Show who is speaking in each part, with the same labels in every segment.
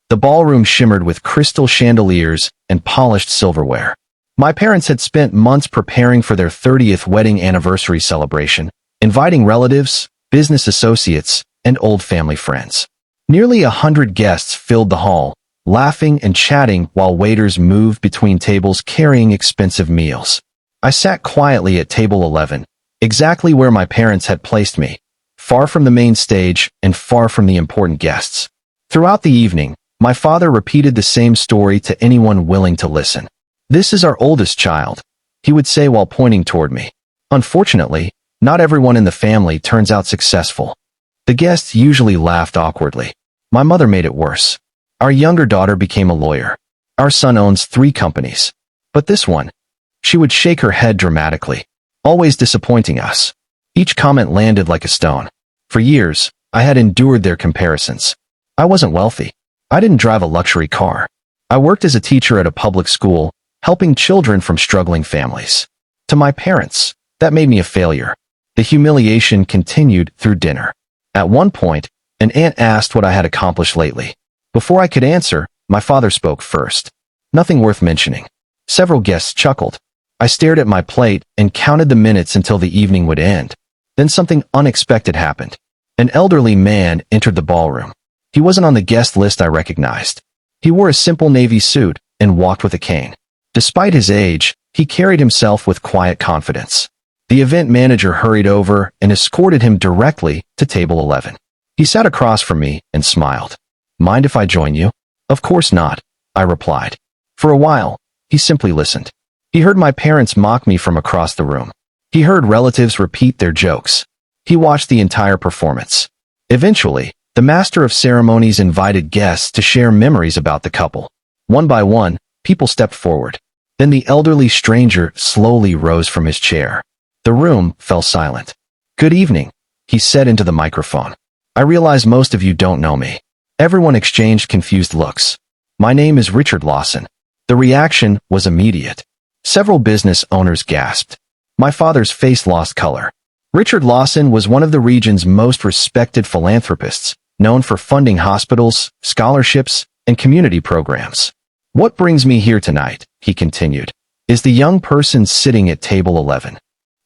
Speaker 1: The ballroom shimmered with crystal chandeliers and polished silverware. My parents had spent months preparing for their 30th wedding anniversary celebration, inviting relatives, business associates, and old family friends. Nearly 100 guests filled the hall, laughing and chatting while waiters moved between tables carrying expensive meals. I sat quietly at table 11, exactly where my parents had placed me, far from the main stage and far from the important guests. Throughout the evening, my father repeated the same story to anyone willing to listen. "This is our oldest child," he would say while pointing toward me. Unfortunately, not everyone in the family turns out successful. The guests usually laughed awkwardly. My mother made it worse. "Our younger daughter became a lawyer. Our son owns 3 companies. But this one," she would shake her head dramatically, always disappointing us. Each comment landed like a stone. For years, I had endured their comparisons. I wasn't wealthy. I didn't drive a luxury car. I worked as a teacher at a public school, helping children from struggling families. To my parents, that made me a failure. The humiliation continued through dinner. At one point, an aunt asked what I had accomplished lately. Before I could answer, my father spoke first. "Nothing worth mentioning." Several guests chuckled. I stared at my plate and counted the minutes until the evening would end. Then something unexpected happened. An elderly man entered the ballroom. He wasn't on the guest list I recognized. He wore a simple navy suit and walked with a cane. Despite his age, he carried himself with quiet confidence. The event manager hurried over and escorted him directly to table 11. He sat across from me and smiled. "Mind if I join you?" "Of course not," I replied. For a while, he simply listened. He heard my parents mock me from across the room. He heard relatives repeat their jokes. He watched the entire performance. Eventually, the master of ceremonies invited guests to share memories about the couple. One by one, people stepped forward. Then the elderly stranger slowly rose from his chair. The room fell silent. "Good evening," he said into the microphone. "I realize most of you don't know me." Everyone exchanged confused looks. "My name is Richard Lawson." The reaction was immediate. Several business owners gasped. My father's face lost color. Richard Lawson was one of the region's most respected philanthropists, known for funding hospitals, scholarships, and community programs. "What brings me here tonight," he continued, "is the young person sitting at table 11.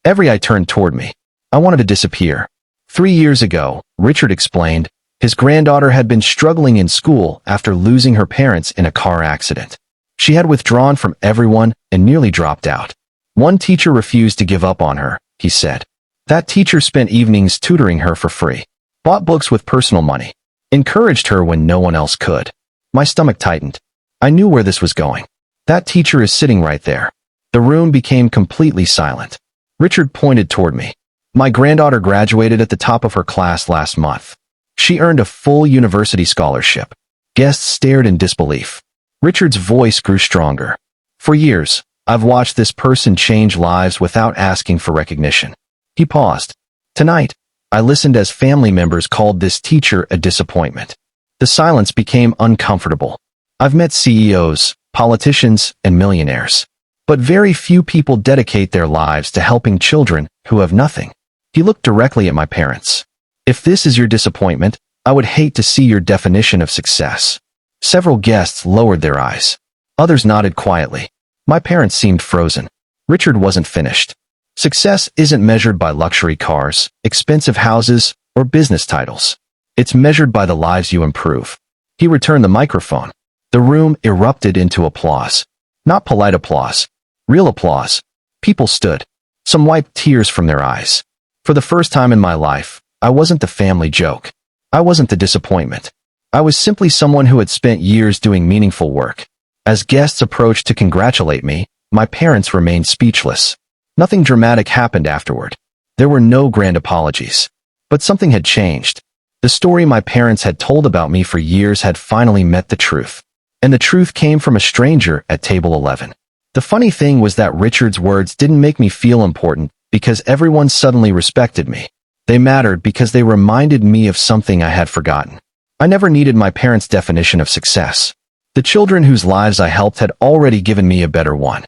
Speaker 1: Every eye turned toward me. I wanted to disappear. 3 years ago, Richard explained, his granddaughter had been struggling in school after losing her parents in a car accident. She had withdrawn from everyone and nearly dropped out. One teacher refused to give up on her, he said. That teacher spent evenings tutoring her for free, bought books with personal money, encouraged her when no one else could. My stomach tightened. I knew where this was going. That teacher is sitting right there. The room became completely silent. Richard pointed toward me. My granddaughter graduated at the top of her class last month. She earned a full university scholarship. Guests stared in disbelief. Richard's voice grew stronger. For years, I've watched this person change lives without asking for recognition. He paused. Tonight, I listened as family members called this teacher a disappointment. The silence became uncomfortable. I've met CEOs, politicians, and millionaires. But very few people dedicate their lives to helping children who have nothing. He looked directly at my parents. If this is your disappointment, I would hate to see your definition of success. Several guests lowered their eyes. Others nodded quietly. My parents seemed frozen. Richard wasn't finished. Success isn't measured by luxury cars, expensive houses, or business titles. It's measured by the lives you improve. He returned the microphone. The room erupted into applause. Not polite applause. Real applause. People stood. Some wiped tears from their eyes. For the first time in my life, I wasn't the family joke. I wasn't the disappointment. I was simply someone who had spent years doing meaningful work. As guests approached to congratulate me, my parents remained speechless. Nothing dramatic happened afterward. There were no grand apologies. But something had changed. The story my parents had told about me for years had finally met the truth. And the truth came from a stranger at table 11. The funny thing was that Richard's words didn't make me feel important because everyone suddenly respected me. They mattered because they reminded me of something I had forgotten. I never needed my parents' definition of success. The children whose lives I helped had already given me a better one.